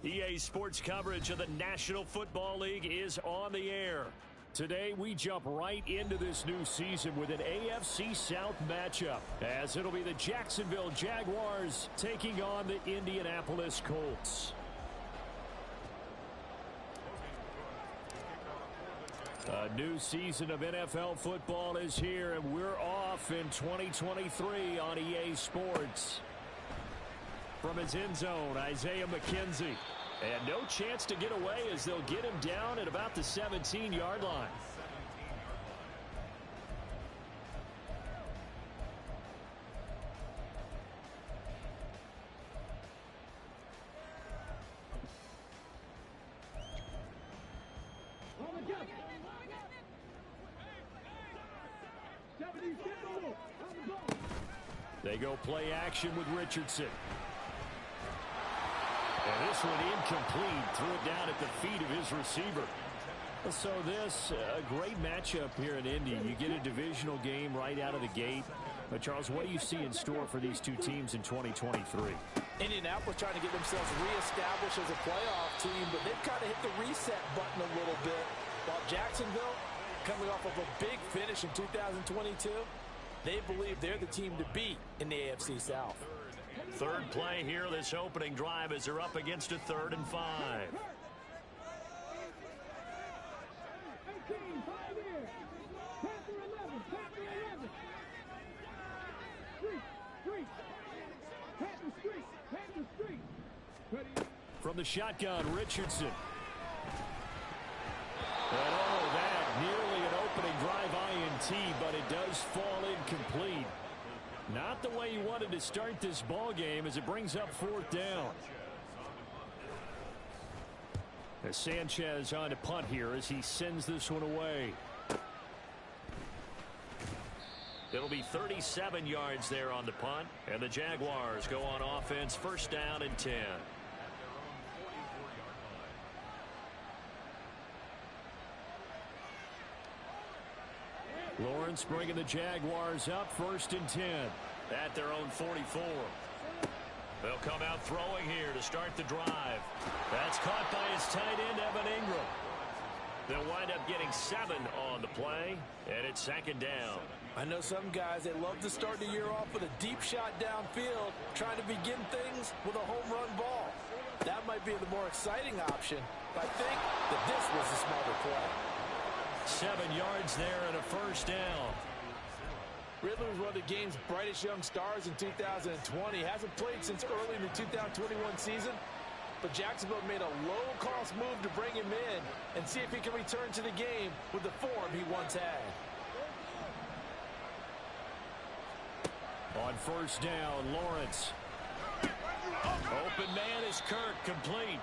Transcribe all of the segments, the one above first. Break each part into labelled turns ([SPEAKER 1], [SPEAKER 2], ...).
[SPEAKER 1] EA Sports coverage of the National Football League is on the air. Today, we jump right into this new season with an AFC South matchup, as it'll be the Jacksonville Jaguars taking on the Indianapolis Colts. A new season of NFL football is here, and we're off in 2023 on EA Sports. From his end zone, Isaiah McKenzie. And no chance to get away as they'll get him down at about the 17-yard line. They go play action with Richardson. And this one incomplete. Threw it down at the feet of his receiver. So this, a great matchup here in Indy. You get a divisional game right out of the gate. But Charles, what do you see in store for these two teams in 2023?
[SPEAKER 2] Indianapolis trying to get themselves reestablished as a playoff team, but they've kind of hit the reset button a little bit. While Jacksonville, coming off of a big finish in 2022, they believe they're the team to beat in the AFC South.
[SPEAKER 1] Third play here, this opening drive, as they're up against a 3rd and 5. From the shotgun, Richardson. And that nearly an opening drive INT, but it does fall incomplete. Not the way you wanted to start this ball game as it brings up 4th down. As Sanchez on to punt here as he sends this one away. It'll be 37 yards there on the punt, and the Jaguars go on offense, 1st down and 10. Lawrence bringing the Jaguars up, 1st and 10 at their own 44. They'll come out throwing here to start the drive. That's caught by his tight end, Evan Ingram. They'll wind up getting 7 on the play, and it's 2nd down.
[SPEAKER 2] I know some guys, they love to start the year off with a deep shot downfield, trying to begin things with a home run ball. That might be the more exciting option, but I think that this was the smarter play.
[SPEAKER 1] 7 yards there and a 1st down.
[SPEAKER 2] Ridley was one of the game's brightest young stars in 2020. Hasn't played since early in the 2021 season. But Jacksonville made a low-cost move to bring him in and see if he can return to the game with the form he once had.
[SPEAKER 1] On 1st down, Lawrence. Open man is Kirk, complete.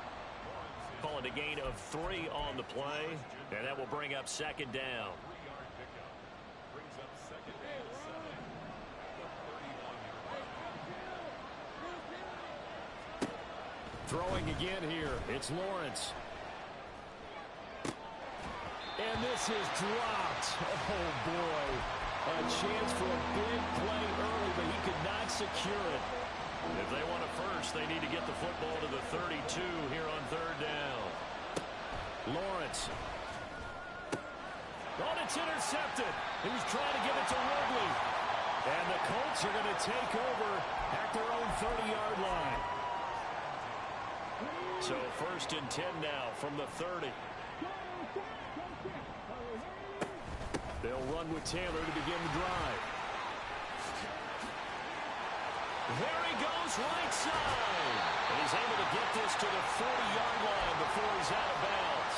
[SPEAKER 1] Calling a gain of 3 on the play, and that will bring up 2nd down. Throwing again here, it's Lawrence. And this is dropped. Oh, boy. A chance for a big play early, but he could not secure it. If they want a first, they need to get the football to the 32 here on 3rd down. Lawrence. Oh, it's intercepted. He was trying to give it to Ridley. And the Colts are going to take over at their own 30-yard line. So 1st and 10 now from the 30. They'll run with Taylor to begin the drive. There he goes, right side. And he's able to get this to the 40-yard line before he's out of bounds.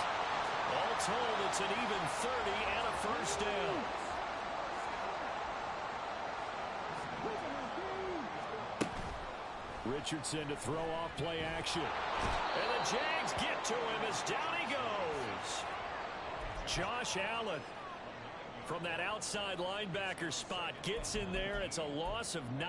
[SPEAKER 1] All told, it's an even 30 and a 1st down. Richardson to throw off play action. And the Jags get to him as down he goes. Josh Allen from that outside linebacker spot gets in there. It's a loss of 9.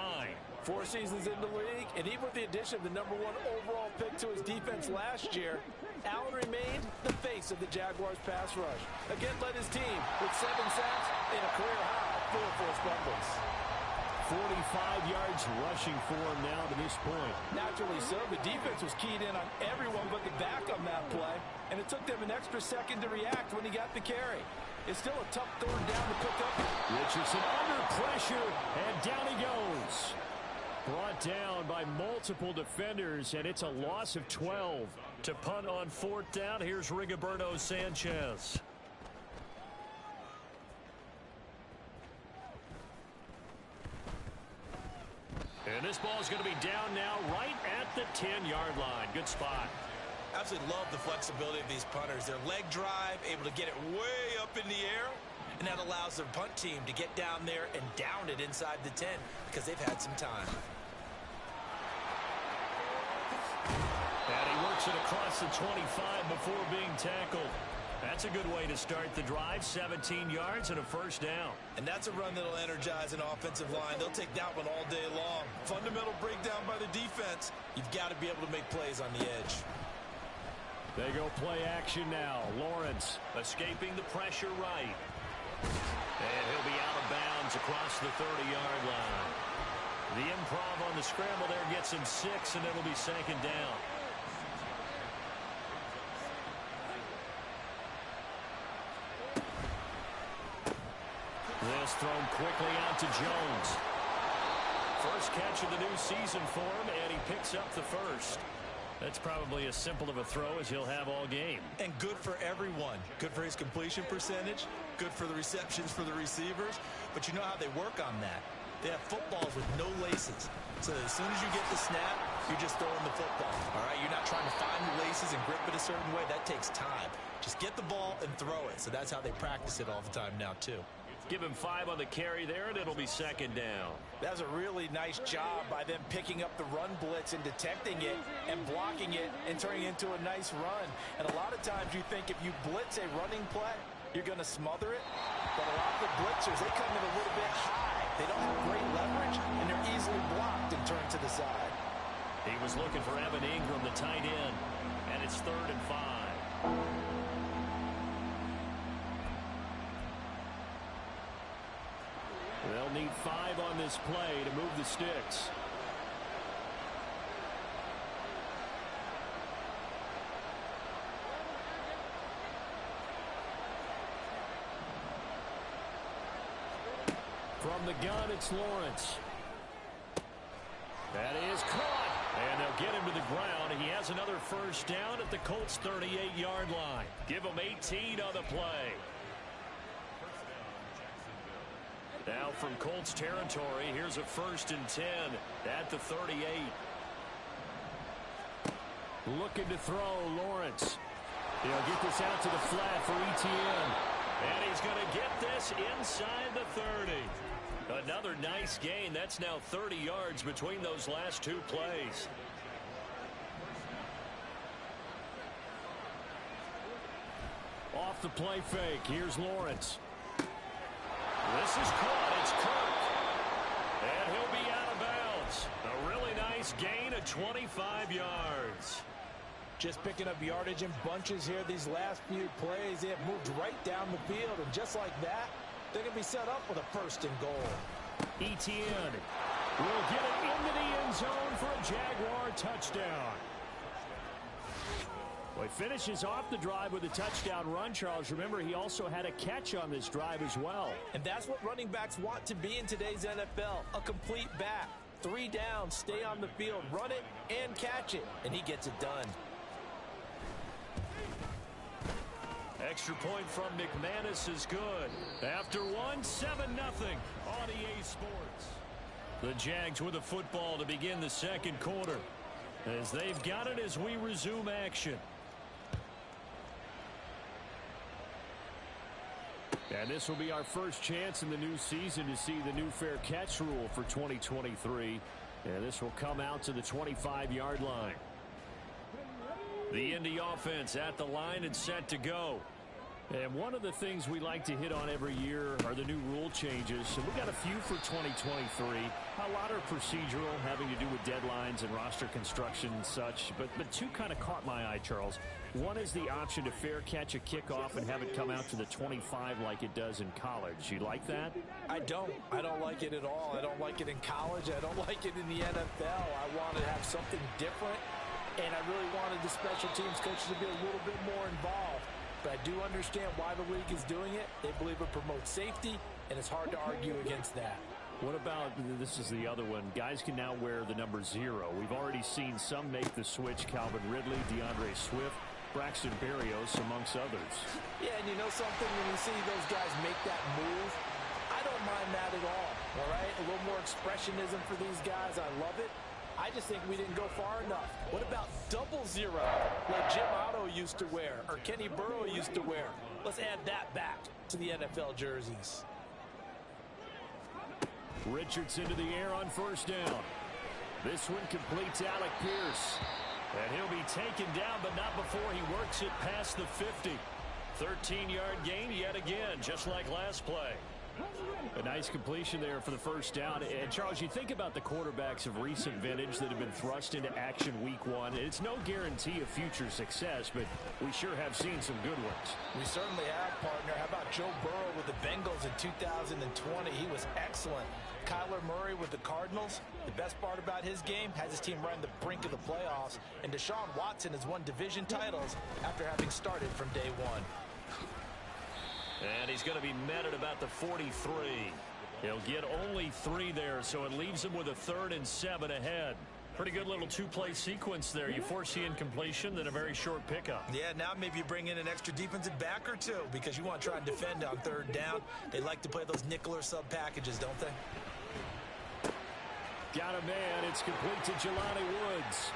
[SPEAKER 2] 4 seasons in the league, and even with the addition of the #1 overall pick to his defense last year, Allen remained the face of the Jaguars pass rush. Again, led his team with 7 sacks and a career-high 4 forced fumbles.
[SPEAKER 1] 45 yards rushing for him now to this point.
[SPEAKER 2] Naturally so. The defense was keyed in on everyone but the back on that play, and it took them an extra second to react when he got the carry. It's still a tough third down to pick up.
[SPEAKER 1] Richardson under pressure, and down he goes. Brought down by multiple defenders, and it's a loss of 12. To punt on fourth down, here's Rigoberto Sanchez. And this ball is going to be down now right at the 10-yard line. Good spot.
[SPEAKER 2] Absolutely love the flexibility of these punters. Their leg drive, able to get it way up in the air, and that allows their punt team to get down there and down it inside the 10 because they've had some time.
[SPEAKER 1] And he works it across the 25 before being tackled. That's a good way to start the drive. 17 yards and a first down.
[SPEAKER 2] And that's a run that'll energize an offensive line. They'll take that one all day long. Fundamental breakdown by the defense. You've got to be able to make plays on the edge.
[SPEAKER 1] They go play action now. Lawrence escaping the pressure right. And he'll be out of bounds across the 30-yard line. The improv on the scramble there gets him 6, and it'll be second down. This thrown quickly out to Jones. First catch of the new season for him, and he picks up the first. That's probably as simple of a throw as he'll have all game.
[SPEAKER 2] And good for everyone. Good for his completion percentage. Good for the receptions for the receivers. But you know how they work on that. They have footballs with no laces. So that as soon as you get the snap, you're just throwing the football. All right, you're not trying to find the laces and grip it a certain way. That takes time. Just get the ball and throw it. So that's how they practice it all the time now, too.
[SPEAKER 1] Give him 5 on the carry there, and it'll be second down.
[SPEAKER 2] That was a really nice job by them picking up the run blitz and detecting it and blocking it and turning it into a nice run. And a lot of times you think if you blitz a running play, you're going to smother it. But a lot of the blitzers, they come in a little bit high. They don't have great leverage, and they're easily blocked and turned to the side.
[SPEAKER 1] He was looking for Evan Ingram, the tight end, and it's 3rd and 5. They'll need 5 on this play to move the sticks. From the gun, it's Lawrence. That is caught, and they'll get him to the ground. He has another first down at the Colts' 38-yard line. Give him 18 on the play. Now from Colts territory, here's a 1st and 10 at the 38. Looking to throw, Lawrence. He'll get this out to the flat for Etienne. And he's going to get this inside the 30. Another nice gain. That's now 30 yards between those last 2 plays. Off the play fake, here's Lawrence. This is caught. It's Kirk. And he'll be out of bounds. A really nice gain of 25 yards.
[SPEAKER 2] Just picking up yardage in bunches here these last few plays. They have moved right down the field, and just like that, they're going to be set up with a 1st and goal.
[SPEAKER 1] Etienne will get it into the end zone for a Jaguar touchdown. Well, he finishes off the drive with a touchdown run, Charles. Remember, he also had a catch on this drive as well.
[SPEAKER 2] And that's what running backs want to be in today's NFL, a complete back. 3 down, stay on the field, run it, and catch it. And he gets it done.
[SPEAKER 1] Extra point from McManus is good. After 1, 7-0 on EA Sports. The Jags with the football to begin the second quarter, as they've got it as we resume action. And this will be our first chance in the new season to see the new fair catch rule for 2023. And this will come out to the 25-yard line. The Indy offense at the line and set to go. And one of the things we like to hit on every year are the new rule changes. So we got a few for 2023. A lot are procedural, having to do with deadlines and roster construction and such. But two kind of caught my eye, Charles. One is the option to fair catch a kickoff and have it come out to the 25 like it does in college. You like that?
[SPEAKER 2] I don't like it at all. I don't like it in college. I don't like it in the NFL. I want to have something different, and I really wanted the special teams coaches to be a little bit more involved. But I do understand why the league is doing it. They believe it promotes safety, and it's hard to argue against that.
[SPEAKER 1] What about, this is the other one, guys can now wear the number 0. We've already seen some make the switch, Calvin Ridley, DeAndre Swift, Braxton Berrios, amongst others.
[SPEAKER 2] Yeah, and you know something, when you see those guys make that move, I don't mind that at all right? A little more expressionism for these guys. I love it. I just think we didn't go far enough. What about 00, like Jim Otto used to wear, or Kenny Burrow used to wear? Let's add that back to the NFL jerseys.
[SPEAKER 1] Richardson to the air on first down. This one completes Alec Pierce. And he'll be taken down, but not before he works it past the 50. 13-yard gain yet again, just like last play. A nice completion there for the first down. And, Charles, you think about the quarterbacks of recent vintage that have been thrust into action week 1. It's no guarantee of future success, but we sure have seen some good ones.
[SPEAKER 2] We certainly have, partner. How about Joe Burrow with the Bengals in 2020? He was excellent. Kyler Murray with the Cardinals. The best part about his game has his team right on the brink of the playoffs. And Deshaun Watson has won division titles after having started from day 1.
[SPEAKER 1] And he's going to be met at about the 43. He'll get only 3 there, so it leaves him with a 3rd and 7 ahead. Pretty good little 2-play sequence there. You force the incompletion, then a very short pickup.
[SPEAKER 2] Yeah, now maybe you bring in an extra defensive back or 2 because you want to try and defend on 3rd down. They like to play those nickel or sub packages, don't they?
[SPEAKER 1] Got a man. It's complete to Jelani Woods.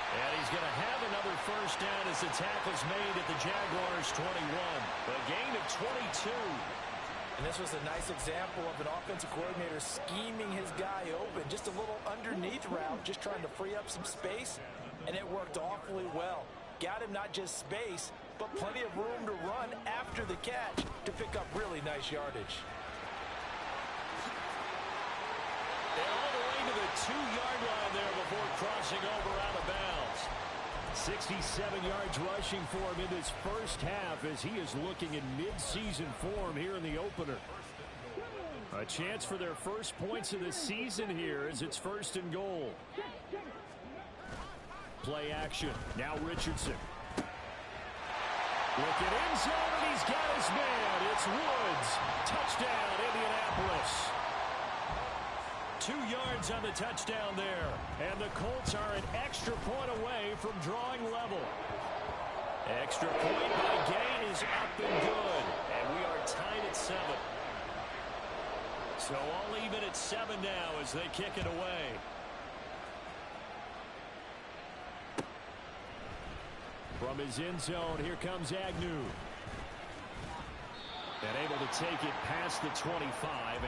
[SPEAKER 1] And he's going to have another first down as the tackle's made at the Jaguars' 21. A gain of 22.
[SPEAKER 2] And this was a nice example of an offensive coordinator scheming his guy open. Just a little underneath route, just trying to free up some space. And it worked awfully well. Got him not just space, but plenty of room to run after the catch to pick up really nice yardage.
[SPEAKER 1] And all the way to the 2-yard line there before crossing over out of bounds. 67 yards rushing for him in this first half as he is looking in mid-season form here in the opener. A chance for their first points of the season here as it's 1st and goal. Play action. Now Richardson. Look at end zone, and he's got his man. It's Woods. Touchdown, Indianapolis. 2 yards on the touchdown there. And the Colts are an extra point away from drawing level. Extra point by Gay is up and good. And we are tied at 7. So all even at 7 now as they kick it away. From his end zone, here comes Agnew. And able to take it past the 25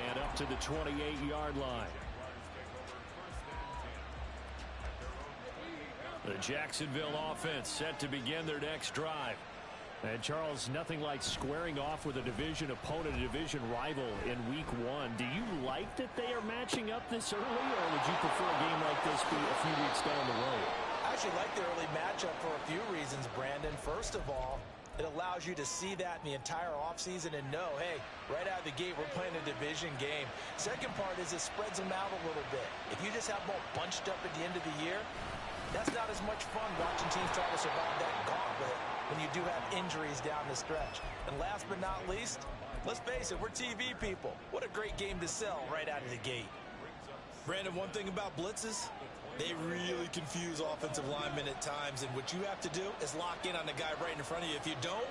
[SPEAKER 1] and up to the 28-yard line. The Jacksonville offense set to begin their next drive. And Charles, nothing like squaring off with a division opponent, a division rival in week 1. Do you like that they are matching up this early, or would you prefer a game like this be a few weeks down the road?
[SPEAKER 2] I actually like the early matchup for a few reasons, Brandon. First of all, it allows you to see that in the entire offseason and know, hey, right out of the gate, we're playing a division game. Second part is it spreads them out a little bit. If you just have them all bunched up at the end of the year, that's not as much fun watching teams try to survive that gauntlet when you do have injuries down the stretch. And last but not least, let's face it, we're TV people. What a great game to sell right out of the gate. Brandon, one thing about blitzes, they really confuse offensive linemen at times, and what you have to do is lock in on the guy right in front of you. If you don't,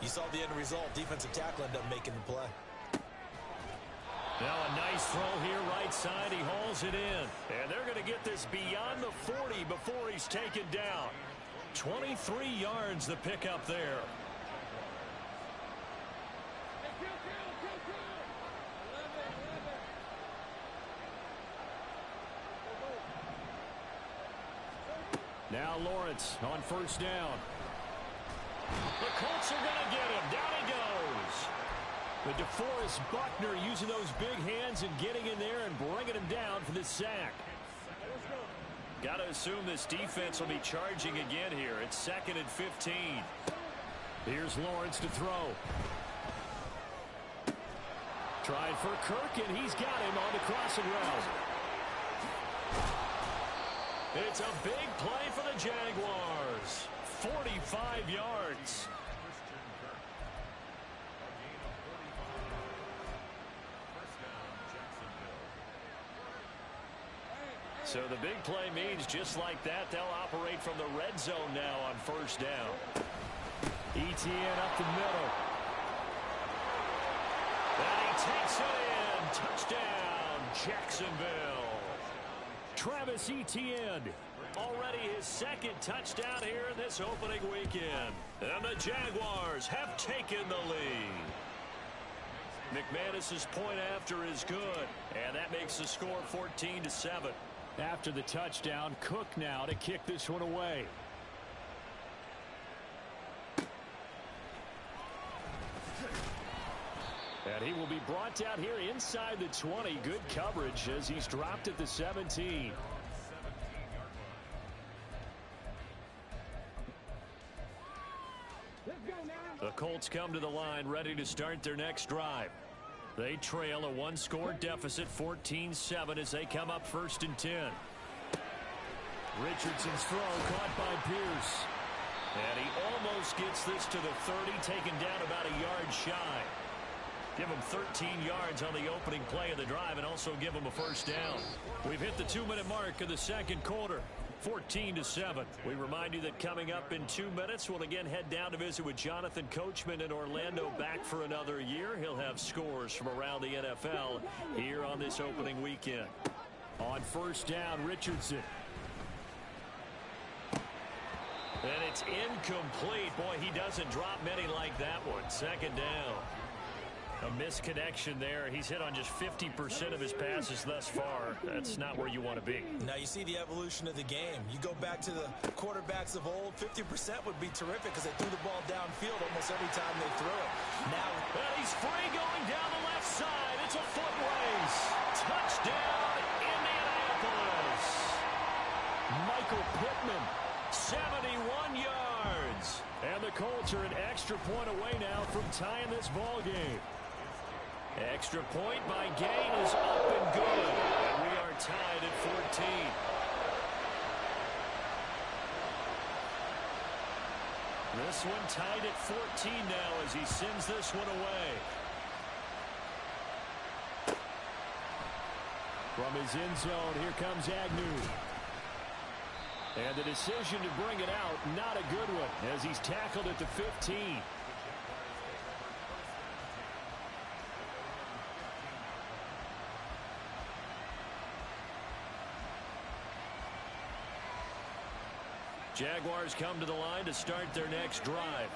[SPEAKER 2] you saw the end result. Defensive tackle ended up making the play.
[SPEAKER 1] Now a nice throw here right side. He hauls it in. And they're going to get this beyond the 40 before he's taken down. 23 yards the pickup there. Now Lawrence on first down. The Colts are going to get him. Down he goes. But DeForest Buckner using those big hands and getting in there and bringing him down for the sack. Got to assume this defense will be charging again here. It's 2nd and 15. Here's Lawrence to throw. Tried for Kirk, and he's got him on the crossing route. It's a big play for the Jaguars. 45 yards. So the big play means just like that, they'll operate from the red zone now on 1st down. Etienne up the middle. And he takes it in. Touchdown, Jacksonville. Travis Etienne, already his 2nd touchdown here in this opening weekend. And the Jaguars have taken the lead. McManus's point after is good. And that makes the score 14-7. After the touchdown, Cook now to kick this one away. And he will be brought down here inside the 20. Good coverage as he's dropped at the 17. The Colts come to the line ready to start their next drive. They trail a 1-score deficit, 14-7, as they come up 1st and 10. Richardson's throw caught by Pierce. And he almost gets this to the 30, taken down about a yard shy. Give him 13 yards on the opening play of the drive and also give him a 1st down. We've hit the 2-minute mark of the 2nd quarter. 14-7. We remind you that coming up in 2 minutes, we'll again head down to visit with Jonathan Coachman in Orlando, back for another year. He'll have scores from around the NFL here on this opening weekend. On 1st down, Richardson. And it's incomplete. Boy, he doesn't drop many like that one. 2nd down. A misconnection there. He's hit on just 50% of his passes thus far. That's not where you want to be.
[SPEAKER 3] Now you see the evolution of the game. You go back to the quarterbacks of old, 50% would be terrific because they threw the ball downfield almost every time they threw it. Now,
[SPEAKER 1] and he's free going down the left side. It's a foot race. Touchdown, Indianapolis. Michael Pittman, 71 yards. And the Colts are an extra point away now from tying this ball game. Extra point by Gain is up and good. And we are tied at 14. This one tied at 14 now as he sends this one away. From his end zone, here comes Agnew. And the decision to bring it out, not a good one, as he's tackled at the 15. Jaguars come to the line to start their next drive.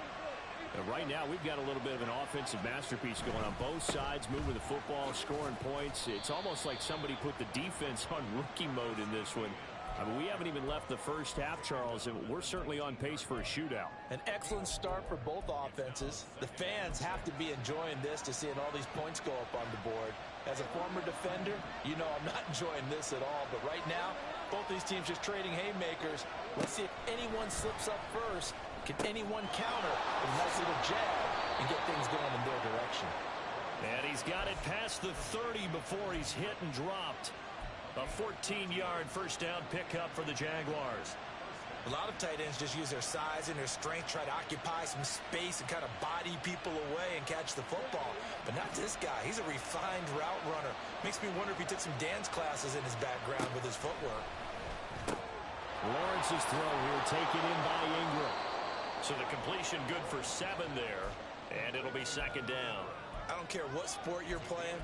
[SPEAKER 1] And right now, we've got a little bit of an offensive masterpiece going on both sides, moving the football, scoring points. It's almost like somebody put the defense on rookie mode in this one. I mean, we haven't even left the first half, Charles, and we're certainly on pace for a shootout.
[SPEAKER 3] An excellent start for both offenses. The fans have to be enjoying this to seeing all these points go up on the board. As a former defender, you know I'm not enjoying this at all. But right now, both these teams just trading haymakers. Let's see if anyone slips up first. Can anyone counter with a nice little jab and get things going in their direction?
[SPEAKER 1] And he's got it past the 30 before he's hit and dropped. A 14-yard first down pickup for the Jaguars.
[SPEAKER 3] A lot of tight ends just use their size and their strength, try to occupy some space and kind of body people away and catch the football. But not this guy. He's a refined route runner. Makes me wonder if he took some dance classes in his background with his footwork.
[SPEAKER 1] Lawrence's throw here taken in by Ingram. So the completion good for 7 there, and it'll be 2nd down.
[SPEAKER 3] I don't care what sport you're playing.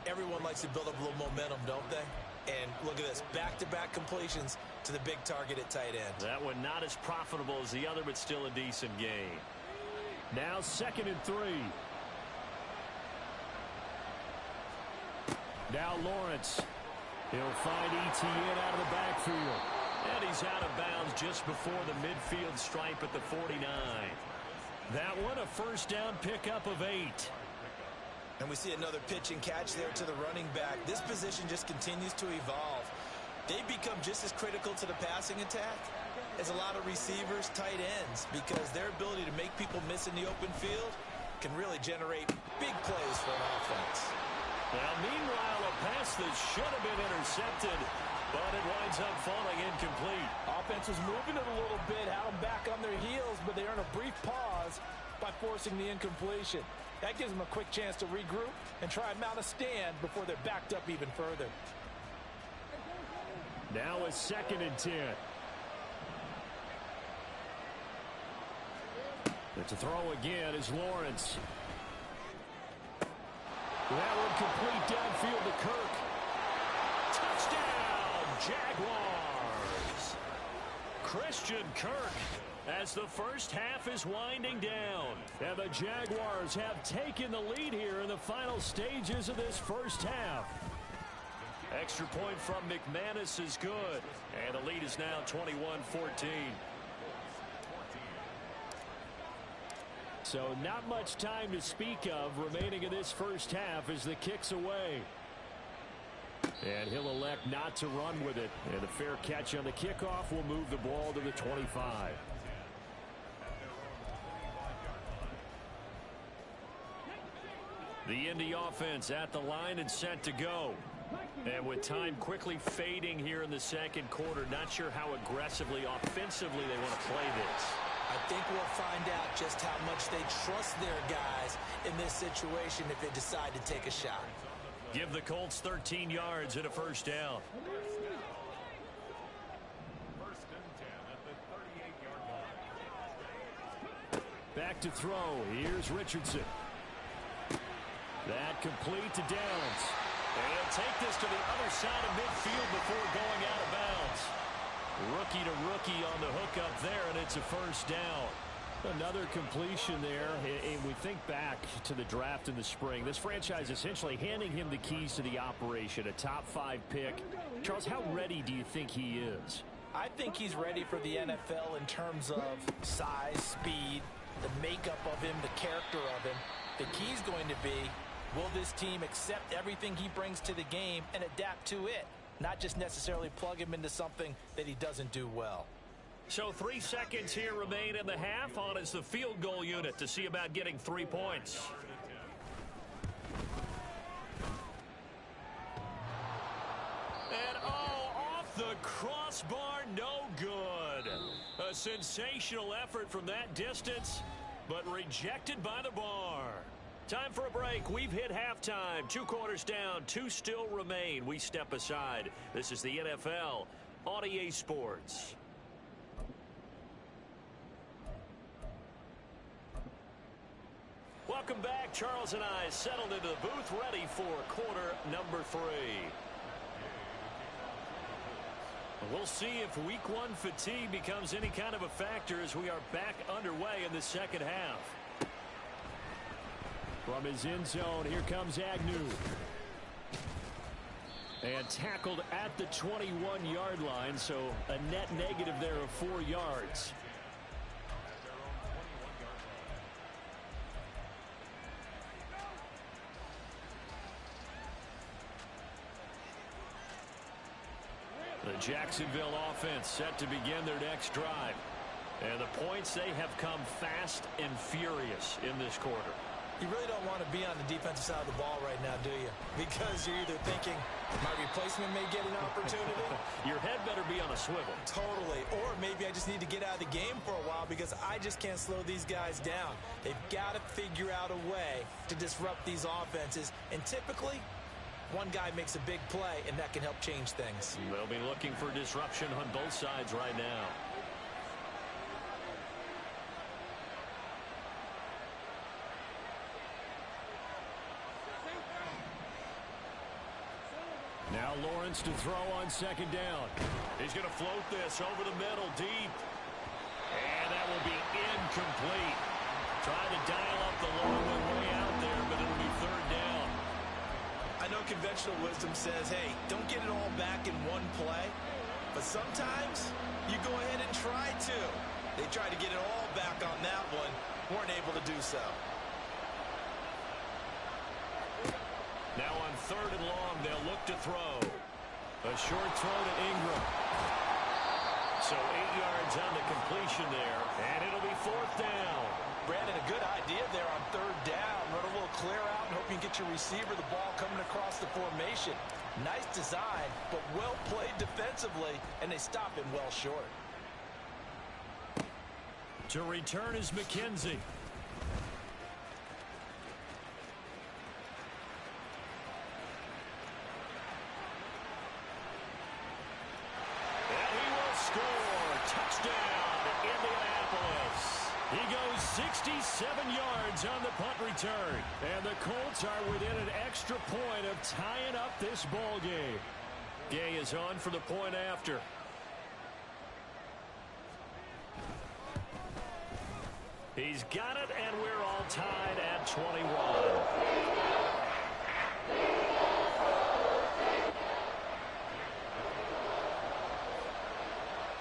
[SPEAKER 3] Everyone likes to build up a little momentum, don't they? And look at this, back-to-back completions to the big target at tight end.
[SPEAKER 1] That one not as profitable as the other, but still a decent game. Now 2nd and 3. Now Lawrence. He'll find Etienne out of the backfield. And he's out of bounds just before the midfield stripe at the 49. That one a first down pickup of 8.
[SPEAKER 3] And we see another pitch and catch there to the running back. This position just continues to evolve. They become just as critical to the passing attack as a lot of receivers, tight ends, because their ability to make people miss in the open field can really generate big plays for an offense.
[SPEAKER 1] Now, meanwhile, a pass that should have been intercepted, but it winds up falling incomplete.
[SPEAKER 2] Offense was moving it a little bit, had them back on their heels, but they earn a brief pause by forcing the incompletion. That gives them a quick chance to regroup and try and mount a stand before they're backed up even further.
[SPEAKER 1] Now a 2nd and 10. But to throw again is Lawrence. That one complete downfield to Kirk. Touchdown, Jaguars! Christian Kirk, as the first half is winding down. And the Jaguars have taken the lead here in the final stages of this first half. Extra point from McManus is good. And the lead is now 21-14. So not much time to speak of remaining in this first half as the kick's away. And he'll elect not to run with it. And the fair catch on the kickoff will move the ball to the 25. The Indy offense at the line and set to go. And with time quickly fading here in the second quarter, not sure how aggressively, offensively they want to play this.
[SPEAKER 3] I think we'll find out just how much they trust their guys in this situation if they decide to take a shot.
[SPEAKER 1] Give the Colts 13 yards and a first down. Back to throw. Here's Richardson. That complete to Downs. And he'll take this to the other side of midfield before going out of bounds. Rookie to rookie on the hookup there, and it's a first down. Another completion there, and we think back to the draft in the spring. This franchise essentially handing him the keys to the operation, a top 5 pick. Charles, how ready do you think he is?
[SPEAKER 3] I think he's ready for the NFL in terms of size, speed, the makeup of him, the character of him. The key's going to be, will this team accept everything he brings to the game and adapt to it? Not just necessarily plug him into something that he doesn't do well.
[SPEAKER 1] So 3 seconds here remain in the half. On is the field goal unit to see about getting 3 points. And off the crossbar, no good. A sensational effort from that distance, but rejected by the bar. Time for a break. We've hit halftime. 2 quarters down. 2 still remain. We step aside. This is the NFL on EA Sports. Welcome back. Charles and I settled into the booth, ready for quarter number 3. We'll see if week 1 fatigue becomes any kind of a factor as we are back underway in the second half. From his end zone, here comes Agnew. And tackled at the 21-yard line, so a net negative there of 4 yards. The Jacksonville offense set to begin their next drive. And the points, they have come fast and furious in this quarter.
[SPEAKER 3] You really don't want to be on the defensive side of the ball right now, do you? Because you're either thinking, my replacement may get an opportunity.
[SPEAKER 1] Your head better be on a swivel.
[SPEAKER 3] Totally. Or maybe I just need to get out of the game for a while because I just can't slow these guys down. They've got to figure out a way to disrupt these offenses. And typically, one guy makes a big play, and that can help change things.
[SPEAKER 1] They'll be looking for disruption on both sides right now. Now Lawrence to throw on second down. He's going to float this over the middle deep. And that will be incomplete. Trying to dial up the long one way out there, but it'll be third down.
[SPEAKER 3] I know conventional wisdom says, hey, don't get it all back in one play. But sometimes you go ahead and try to. They tried to get it all back on that one. Weren't able to do so.
[SPEAKER 1] Now on 3rd and long, they'll look to throw. A short throw to Ingram. So 8 yards on the completion there, and it'll be 4th down.
[SPEAKER 3] Brandon, a good idea there on 3rd down. Run a little clear out and hope you get your receiver the ball coming across the formation. Nice design, but well played defensively, and they stop him well short.
[SPEAKER 1] To return is McKenzie. And he will score. Touchdown, Indianapolis. He goes 67 yards on the punt return. And the Colts are within an extra point of tying up this ball game. Gay is on for the point after. He's got it, and we're all tied at 21.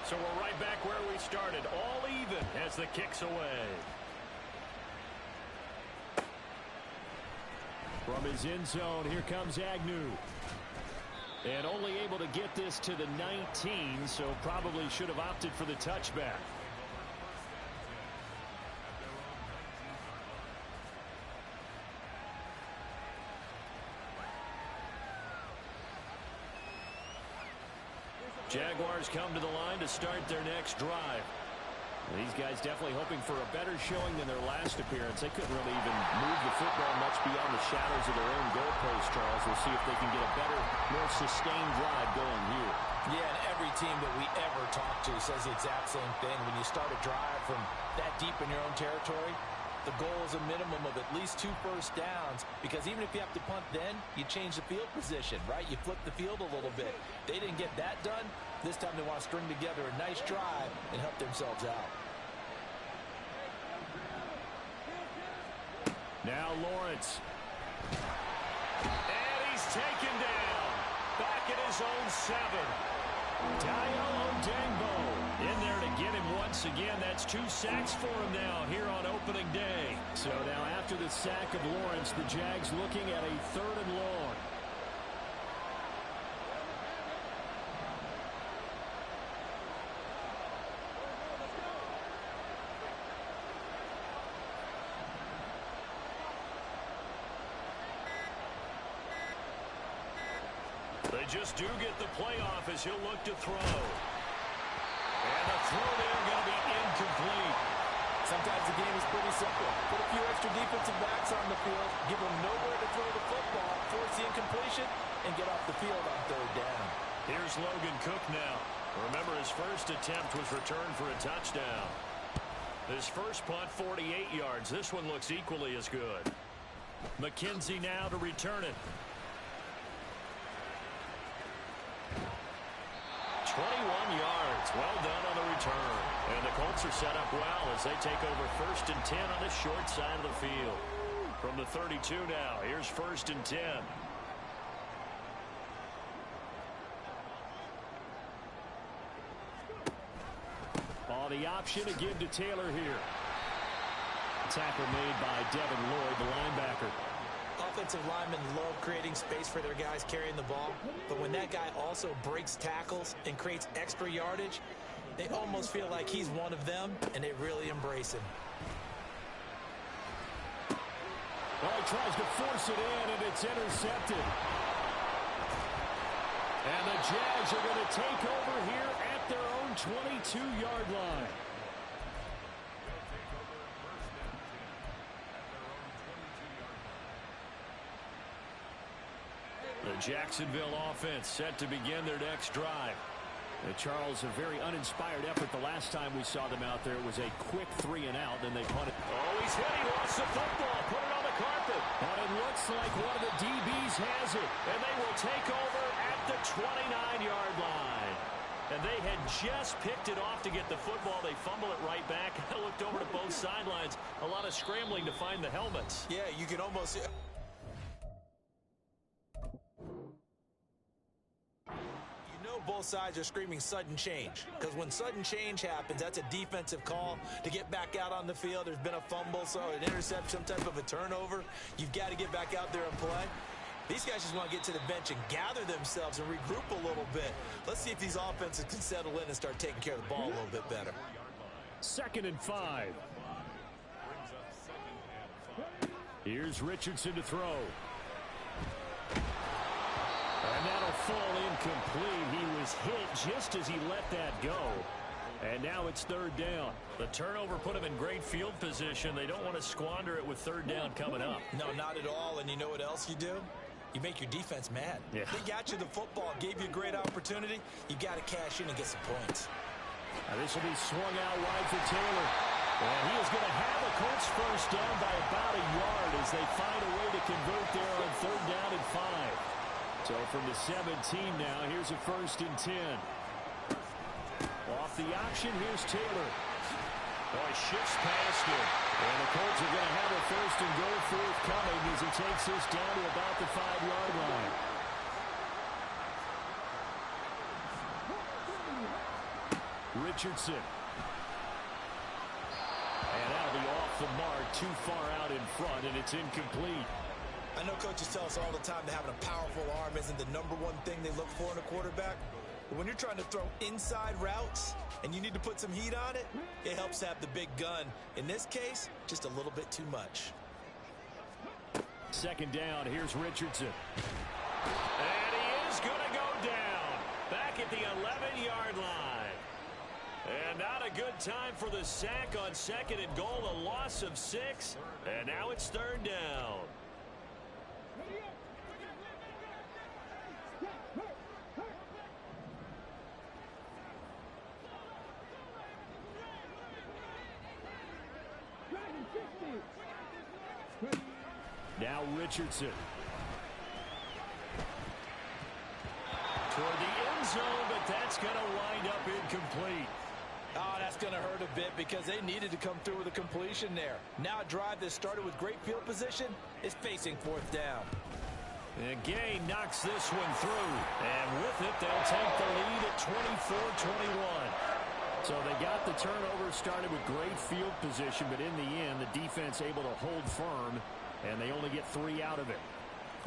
[SPEAKER 1] So we're right back where we started, all even as the kick's away. From his end zone, here comes Agnew. And only able to get this to the 19, so probably should have opted for the touchback. Jaguars come to the line to start their next drive. These guys definitely hoping for a better showing than their last appearance. They couldn't really even move the football much beyond the shadows of their own goalpost, Charles. We'll see if they can get a better, more sustained drive going here.
[SPEAKER 3] Yeah, and every team that we ever talk to says the exact same thing. When you start a drive from that deep in your own territory, the goal is a minimum of at least 2 first downs, because even if you have to punt then, you change the field position, right? You flip the field a little bit. They didn't get that done. This time they want to string together a nice drive and help themselves out.
[SPEAKER 1] Now Lawrence. And he's taken down. Back at his own 7. Dayo Odeyingbo in there to get him once again. That's 2 sacks for him now here on opening day. So now after the sack of Lawrence, the Jags looking at a 3rd and long. They just do get the playoff as he'll look to throw. And the throw there going to be incomplete.
[SPEAKER 3] Sometimes the game is pretty simple. Put a few extra defensive backs on the field, give them nowhere to throw the football, force the incompletion, and get off the field on 3rd down.
[SPEAKER 1] Here's Logan Cook now. Remember, his first attempt was returned for a touchdown. His first punt, 48 yards. This one looks equally as good. McKenzie now to return it. 21 yards. Well done on the return. And the Colts are set up well as they take over 1st and 10 on the short side of the field. From the 32 now, here's 1st and 10. The option to give to Taylor here. Tackle made by Devin Lloyd, the linebacker.
[SPEAKER 2] Offensive linemen love creating space for their guys carrying the ball, but when that guy also breaks tackles and creates extra yardage, they almost feel like he's one of them, and they really embrace him.
[SPEAKER 1] Well, he tries to force it in, and it's intercepted. And the Jags are going to take over here at their own 22-yard line. The Jacksonville offense set to begin their next drive. Charles, a very uninspired effort the last time we saw them out there. It was a quick 3 and out, then they punted. Oh, he's hit. He lost the football. Put it on the carpet. And it looks like one of the DBs has it. And they will take over at the 29-yard line. And they had just picked it off to get the football. They fumble it right back. I looked over to both sidelines. A lot of scrambling to find the helmets.
[SPEAKER 2] Yeah, you can almost... both
[SPEAKER 3] sides are screaming sudden change. Because when sudden change happens, that's a defensive call to get back out on the field. There's been a fumble, so an interception, some type of a turnover. You've got to get back out there and play. These guys just want to get to the bench and gather themselves and regroup a little bit. Let's see if these offenses can settle in and start taking care of the ball a little bit better.
[SPEAKER 1] 2nd and 5. Here's Richardson to throw. And that'll fall incomplete. He was hit just as he let that go. And now it's 3rd down.
[SPEAKER 2] The turnover put him in great field position. They don't want to squander it with 3rd down coming up.
[SPEAKER 3] No, not at all. And you know what else you do? You make your defense mad.
[SPEAKER 1] Yeah.
[SPEAKER 3] They got you the football, gave you a great opportunity. You got to cash in and get some points.
[SPEAKER 1] Now this will be swung out wide for Taylor. And he is going to have the Colts first down by about a yard as they find a way to convert there on 3rd down and 5. So from the 17 now, here's a 1st and 10. Off the option, here's Taylor. Oh, he shifts past him. And the Colts are going to have a 1st and goal forthcoming as he takes this down to about the 5-yard line. Richardson. And that'll be off the mark, too far out in front, and it's incomplete.
[SPEAKER 3] I know coaches tell us all the time that having a powerful arm isn't the #1 thing they look for in a quarterback. But when you're trying to throw inside routes and you need to put some heat on it, it helps to have the big gun. In this case, just a little bit too much.
[SPEAKER 1] 2nd down, here's Richardson. And he is going to go down back at the 11-yard line. And not a good time for the sack on 2nd and goal, a loss of 6. And now it's 3rd down. Now Richardson. Toward the end zone, but that's going to wind up incomplete.
[SPEAKER 3] Oh, that's going to hurt a bit because they needed to come through with a completion there. Now a drive that started with great field position is facing 4th down.
[SPEAKER 1] And Gay knocks this one through. And with it, they'll take the lead at 24-21. So they got the turnover started with great field position, but in the end, the defense able to hold firm, and they only get 3 out of it.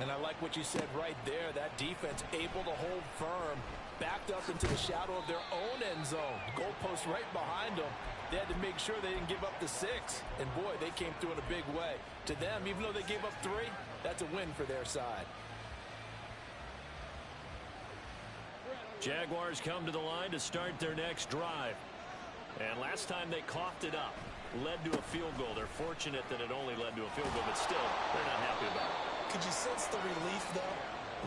[SPEAKER 3] And I like what you said right there. That defense able to hold firm, backed up into the shadow of their own end zone. Goalpost right behind them. They had to make sure they didn't give up the 6. And boy, they came through in a big way. To them, even though they gave up 3, that's a win for their side.
[SPEAKER 1] Jaguars come to the line to start their next drive. And last time they coughed it up, led to a field goal. They're fortunate that it only led to a field goal, but still, they're not happy about it.
[SPEAKER 3] Could you sense the relief, though,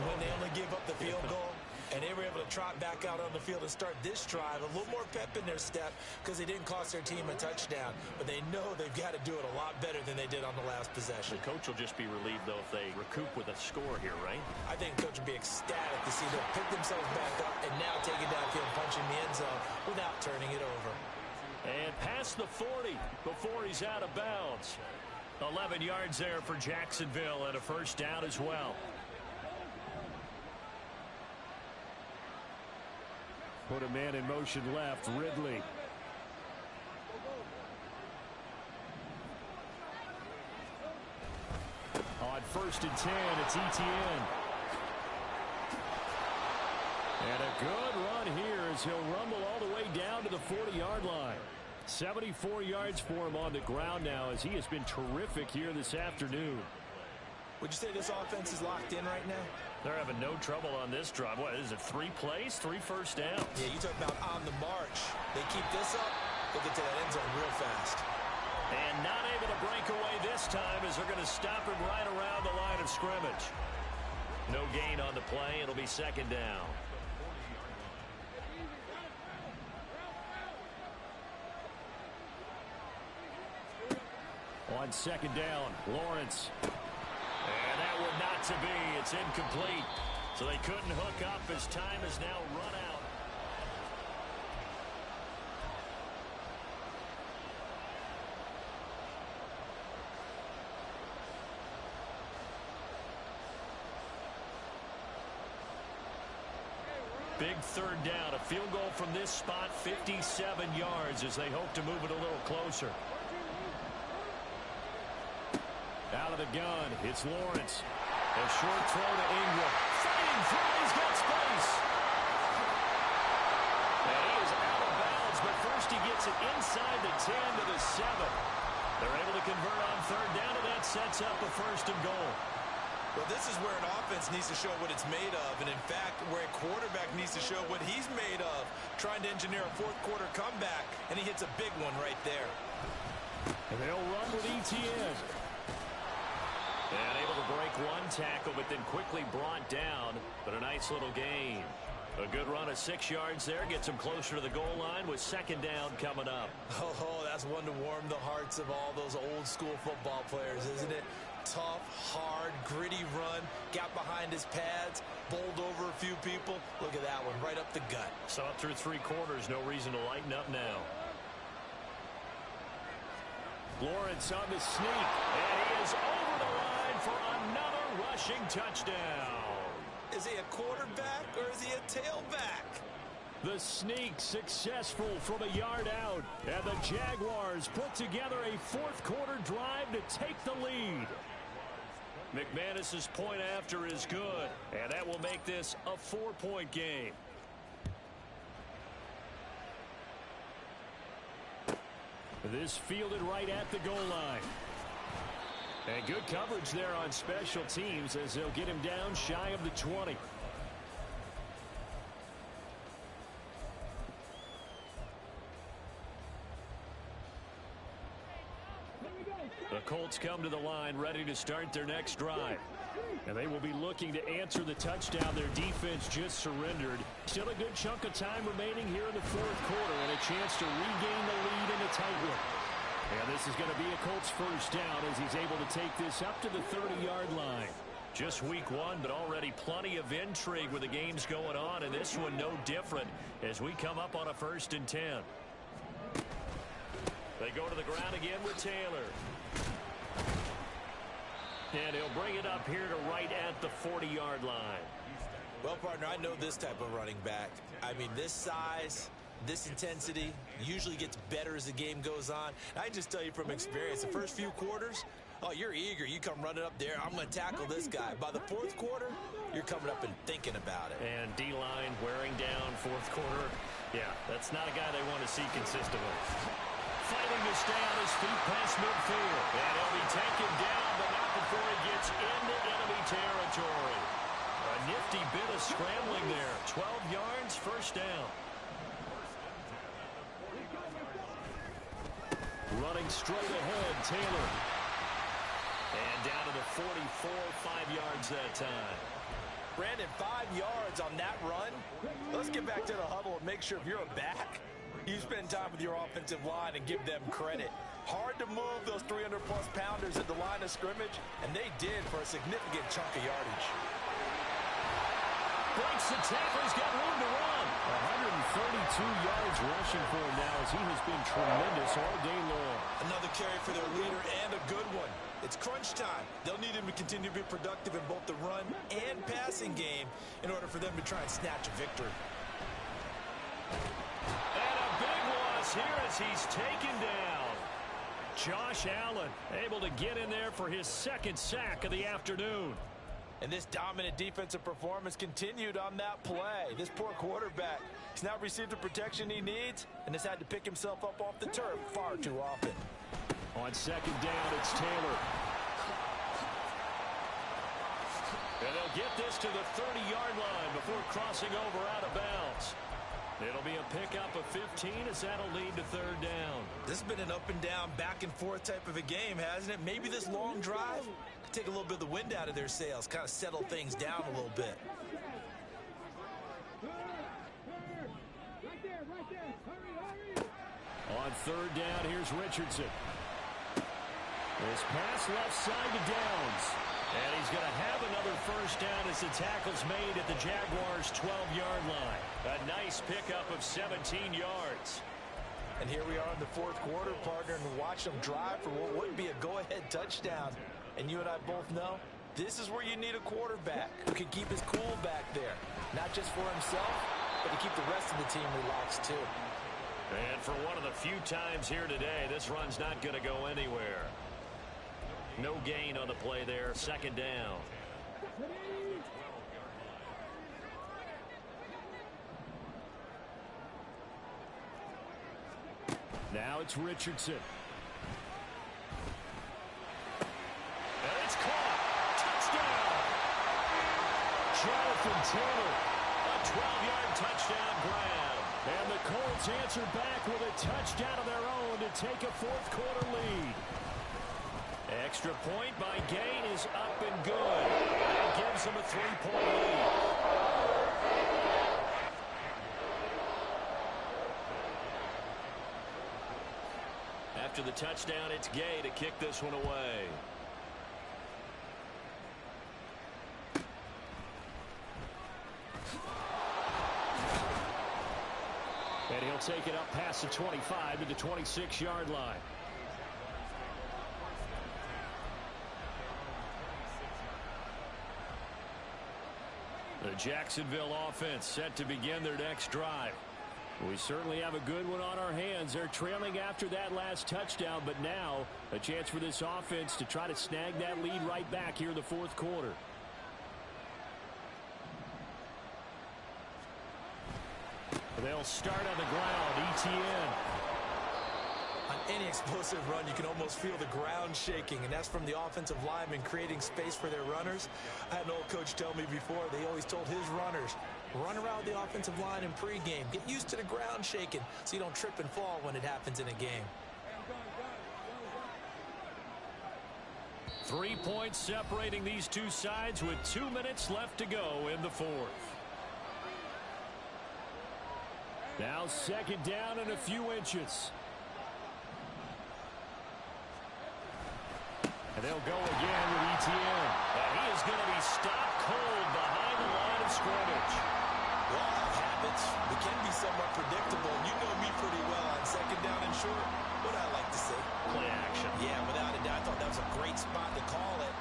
[SPEAKER 3] when they only gave up the field goal? And they were able to trot back out on the field and start this drive. A little more pep in their step because they didn't cost their team a touchdown. But they know they've got to do it a lot better than they did on the last possession.
[SPEAKER 1] The coach will just be relieved, though, if they recoup with a score here, right?
[SPEAKER 3] I think coach will be ecstatic to see them pick themselves back up and now take it downfield, punching the end zone without turning it over.
[SPEAKER 1] And past the 40 before he's out of bounds. 11 yards there for Jacksonville and a 1st down as well. Put a man in motion left, Ridley. On 1st and 10, it's Etienne. And a good run here as he'll rumble all the way down to the 40-yard line. 74 yards for him on the ground now as he has been terrific here this afternoon.
[SPEAKER 3] Would you say this offense is locked in right now?
[SPEAKER 1] They're having no trouble on this drive. What is it, 3 plays, 3 first downs?
[SPEAKER 3] Yeah, you talk about on the march. They keep this up, they'll get to that end zone real fast.
[SPEAKER 1] And not able to break away this time as they're going to stop him right around the line of scrimmage. No gain on the play. It'll be 2nd down. On 2nd down, Lawrence. And that one not to be. It's incomplete. So they couldn't hook up as time has now run out. big third down. A field goal from this spot, 57 yards, as they hope to move it a little closer. Out of the gun, it's Lawrence. A short throw to Ingram. Fighting through, he's got space. And he is out of bounds, but first he gets it inside the 10 to the 7. They're able to convert on third down, and that sets up a 1st and goal.
[SPEAKER 3] Well, this is where an offense needs to show what it's made of, and in fact, where a quarterback needs to show what he's made of, trying to engineer a fourth-quarter comeback, and he hits a big one right there.
[SPEAKER 1] And they'll run with ETN. And able to break one tackle, but then quickly brought down, but a nice little gain. A good run of 6 yards there, gets him closer to the goal line with 2nd down coming up.
[SPEAKER 3] Oh, that's one to warm the hearts of all those old-school football players, isn't it? Tough, hard, gritty run, got behind his pads, bowled over a few people. Look at that one, right up the gut.
[SPEAKER 1] Saw it through 3 quarters, no reason to lighten up now. Lawrence on the sneak, and he is over the line for another rushing touchdown.
[SPEAKER 3] Is he a quarterback or is he a tailback?
[SPEAKER 1] The sneak successful from a yard out, and the Jaguars put together a 4th-quarter drive to take the lead. McManus's point after is good, and that will make this a 4-point game. This fielded right at the goal line. And good coverage there on special teams as they'll get him down shy of the 20. The Colts come to the line ready to start their next drive. And they will be looking to answer the touchdown their defense just surrendered. Still a good chunk of time remaining here in the 4th quarter and a chance to regain the lead in a tight one. And this is going to be a Colts 1st down as he's able to take this up to the 30-yard line. Just week 1, but already plenty of intrigue with the games going on, and this one no different as we come up on a 1st and 10. They go to the ground again with Taylor. And he'll bring it up here to right at the 40-yard line.
[SPEAKER 3] Well, partner, I know this type of running back. I mean, this size, this intensity usually gets better as the game goes on. I just tell you from experience, the first few quarters, oh, you're eager. You come running up there. I'm going to tackle this guy. By the 4th quarter, you're coming up and thinking about it.
[SPEAKER 1] And D-line wearing down 4th quarter. Yeah, that's not a guy they want to see consistently. Fighting to stay on his feet past midfield. And he'll be taken down, but not before he gets into enemy territory. A nifty bit of scrambling there. 12 yards, 1st down. Running straight ahead, Taylor. And down to the 44, 5 yards that time.
[SPEAKER 3] Brandon, 5 yards on that run. Let's get back to the huddle and make sure if you're a back, you spend time with your offensive line and give them credit. Hard to move those 300-plus pounders at the line of scrimmage, and they did for a significant chunk of yardage.
[SPEAKER 1] Breaks the tackle, he's got room to run. 132 yards rushing for him now as he has been tremendous all day long.
[SPEAKER 3] Another carry for their leader and a good one. It's crunch time. They'll need him to continue to be productive in both the run and passing game in order for them to try and snatch a victory.
[SPEAKER 1] And a big loss here as he's taken down. Josh Allen able to get in there for his 2nd sack of the afternoon.
[SPEAKER 3] And this dominant defensive performance continued on that play. This poor quarterback has now received the protection he needs and has had to pick himself up off the turf far too often.
[SPEAKER 1] On 2nd down, it's Taylor. And they'll get this to the 30-yard line before crossing over out of bounds. It'll be a pickup of 15 as that'll lead to 3rd down.
[SPEAKER 3] This has been an up and down, back and forth type of a game, hasn't it? Maybe this long drive could take a little bit of the wind out of their sails, kind of settle things down a little bit.
[SPEAKER 1] On 3rd down, here's Richardson. This pass left side to Downs. And he's going to have another 1st down as the tackle's made at the Jaguars' 12-yard line. A nice pickup of 17 yards.
[SPEAKER 3] And here we are in the 4th quarter, partner, and watch them drive for what would be a go-ahead touchdown. And you and I both know this is where you need a quarterback who can keep his cool back there. Not just for himself,
[SPEAKER 2] but to keep the rest of the team relaxed too.
[SPEAKER 1] And for one of the few times here today, this run's not going to go anywhere. No gain on the play there. Second down. Now it's Richardson. And it's caught. Touchdown. Jonathan Taylor. A 12-yard touchdown grab. And the Colts answer back with a touchdown of their own to take a fourth-quarter lead. Extra point by Gain is up and good. That gives them a 3-point lead. After the touchdown, it's Gay to kick this one away. And he'll take it up past the 25 to the 26-yard line. The Jacksonville offense set to begin their next drive. We certainly have a good one on our hands. They're trailing after that last touchdown, but now a chance for this offense to try to snag that lead right back here in the fourth quarter. They'll start on the ground. ETN.
[SPEAKER 2] On any explosive run, you can almost feel the ground shaking, and that's from the offensive linemen creating space for their runners. I had an old coach tell me before, they always told his runners, run around the offensive line in pregame. Get used to the ground shaking so you don't trip and fall when it happens in a game.
[SPEAKER 1] 3 points separating these two sides with 2 minutes left to go in the fourth. Now second down and a few inches. And they'll go again with ETN. And he is going to be stopped cold behind the line of scrimmage.
[SPEAKER 2] We all have habits. We can be somewhat predictable. And you know me pretty well on second down and short. What I like to say?
[SPEAKER 1] Play action.
[SPEAKER 2] Yeah, without a doubt. I thought that was a great spot to call it.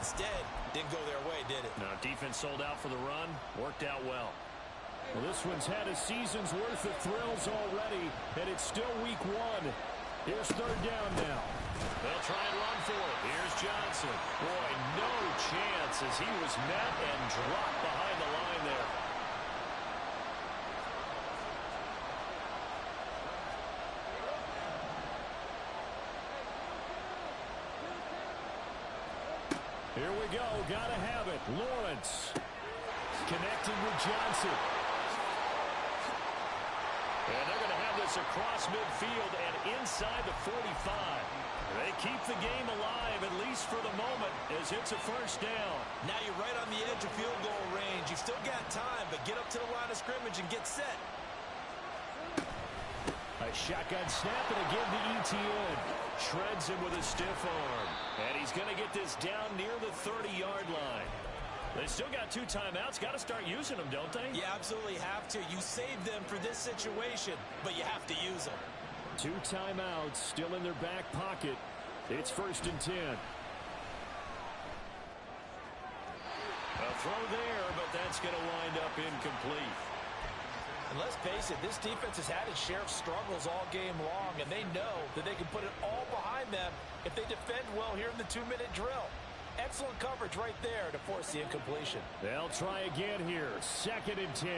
[SPEAKER 2] Instead, didn't go their way, did it?
[SPEAKER 1] No, defense sold out for the run. Worked out well. Well, this one's had a season's worth of thrills already, and it's still week one. Here's third down now. They'll try and run for it. Here's Johnson. Boy, no chance as he was met and dropped behind the line there. Here we go. Gotta have it. Lawrence connecting with Johnson. And they're going to have this across midfield and inside the 45. They keep the game alive, at least for the moment, as it's a first down.
[SPEAKER 2] Now you're right on the edge of field goal range. You've still got time, but get up to the line of scrimmage and get set.
[SPEAKER 1] A shotgun snap, and again to ETN. Shreds him with a stiff arm. And he's going to get this down near the 30-yard line. They still got 2 timeouts. Got to start using them, don't they?
[SPEAKER 2] You absolutely have to. You saved them for this situation, but you have to use them.
[SPEAKER 1] 2 timeouts still in their back pocket. It's 1st and 10. A throw there, but that's going to wind up incomplete.
[SPEAKER 2] And let's face it, this defense has had its share of struggles all game long, and they know that they can put it all behind them if they defend well here in the 2-minute drill. Excellent coverage right there to force the incompletion.
[SPEAKER 1] They'll try again here. 2nd and 10.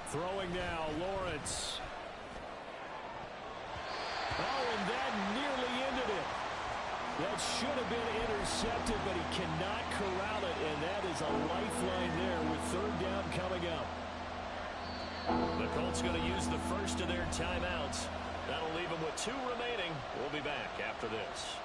[SPEAKER 1] Throwing now, Lawrence. Oh, and that nearly ended it. That should have been intercepted, but he cannot corral it, and that is a lifeline there with third down coming up. The Colts going to use the first of their timeouts. That'll leave them with 2 remaining. We'll be back after this.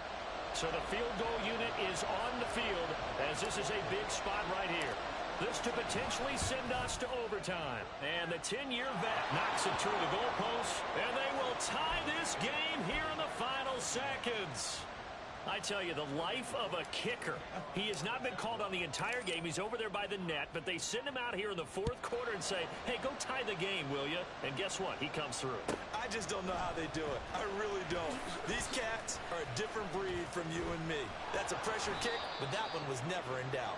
[SPEAKER 1] So the field goal unit is on the field, as this is a big spot right here. This to potentially send us to overtime. And the 10-year vet knocks it through the goalpost, and they will tie this game here in the final seconds. I tell you, the life of a kicker. He has not been called on the entire game. He's over there by the net, but they send him out here in the fourth quarter and say, hey, go tie the game, will you? And guess what? He comes through.
[SPEAKER 3] I just don't know how they do it. I really don't. These cats are a different breed from you and me. That's a pressure kick, but that one was never in doubt.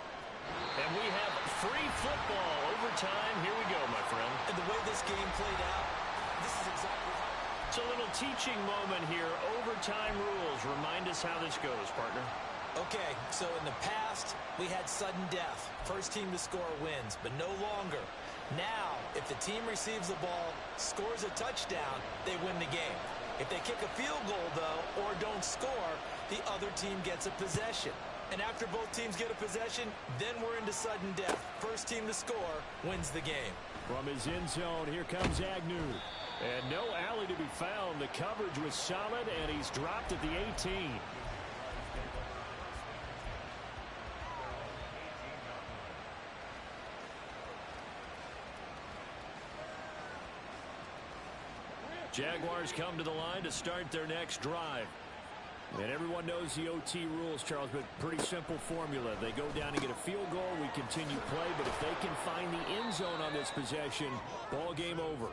[SPEAKER 1] And we have free football overtime. Here we go, my friend.
[SPEAKER 3] And the way this game played out, this is exactly how.
[SPEAKER 1] It's a little teaching moment here. Overtime rules. Remind us how this goes, partner.
[SPEAKER 3] Okay, so in the past, we had sudden death. First team to score wins, but no longer. Now, if the team receives the ball, scores a touchdown, they win the game. If they kick a field goal, though, or don't score, the other team gets a possession. And after both teams get a possession, then we're into sudden death. First team to score wins the game.
[SPEAKER 1] From his end zone, here comes Agnew. And no alley to be found. The coverage was solid, and he's dropped at the 18. Jaguars come to the line to start their next drive. And everyone knows the OT rules, Charles, but pretty simple formula. They go down and get a field goal, we continue play, but if they can find the end zone on this possession, ball game over.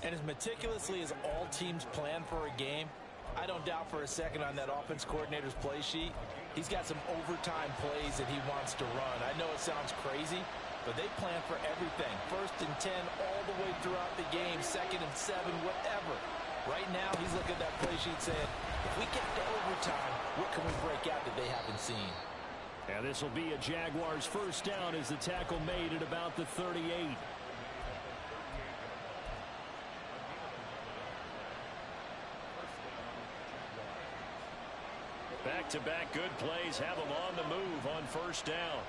[SPEAKER 3] And as meticulously as all teams plan for a game, I don't doubt for a second on that offense coordinator's play sheet, he's got some overtime plays that he wants to run. I know it sounds crazy, but they plan for everything. 1st and 10 all the way throughout the game, 2nd and 7, whatever. Right now, he's looking at that play sheet saying, if we get to overtime, what can we break out that they haven't seen?
[SPEAKER 1] And this will be a Jaguars first down as the tackle made at about the 38. Back-to-back good plays have them on the move on first down.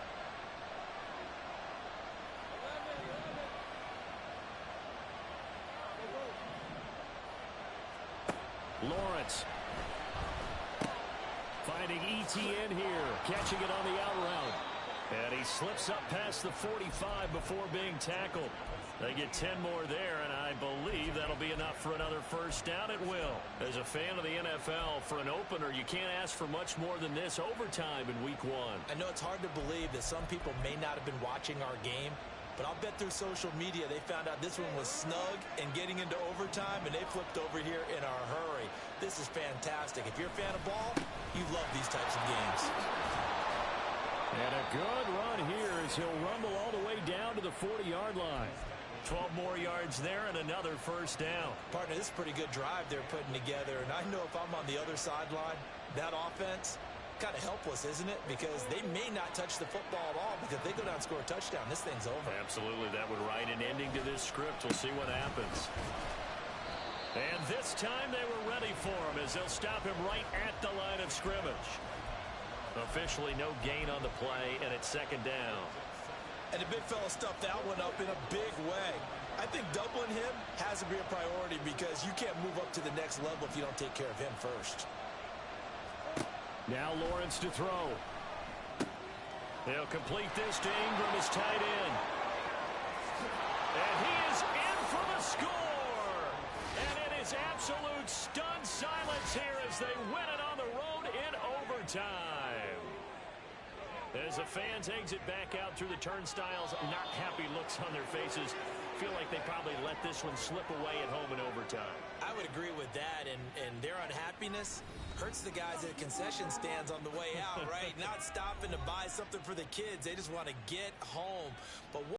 [SPEAKER 1] Lawrence finding ETN here, catching it on the out route. And he slips up past the 45 before being tackled. They get 10 more there, and I believe that'll be enough for another first down. It will. As a fan of the NFL, for an opener, you can't ask for much more than this overtime in week 1.
[SPEAKER 3] I know it's hard to believe that some people may not have been watching our game, but I'll bet through social media they found out this one was snug and getting into overtime, and they flipped over here in a hurry. This is fantastic. If you're a fan of ball, you love these types of games.
[SPEAKER 1] And a good run here as he'll rumble all the way down to the 40-yard line. 12 more yards there and another first down.
[SPEAKER 3] Partner, this is a pretty good drive they're putting together, and I know if I'm on the other sideline, that offense, kind of helpless, isn't it? Because they may not touch the football at all, because if they go down and score a touchdown, this thing's over.
[SPEAKER 1] Absolutely. That would write an ending to this script. We'll see what happens. And this time they were ready for him as they'll stop him right at the line of scrimmage. Officially no gain on the play, and it's second down.
[SPEAKER 3] And the big fella stuffed that one up in a big way. I think doubling him has to be a priority because you can't move up to the next level if you don't take care of him first.
[SPEAKER 1] Now Lawrence to throw. They'll complete this to Ingram as tight end. And he is in for the score. And it is absolute stunned silence here as they win it on the road in overtime. As the fans exit back out through the turnstiles, not happy looks on their faces. Feel like they probably let this one slip away at home in overtime.
[SPEAKER 3] I would agree with that, and their unhappiness hurts the guys at concession stands on the way out, right? Not stopping to buy something for the kids. They just want to get home. But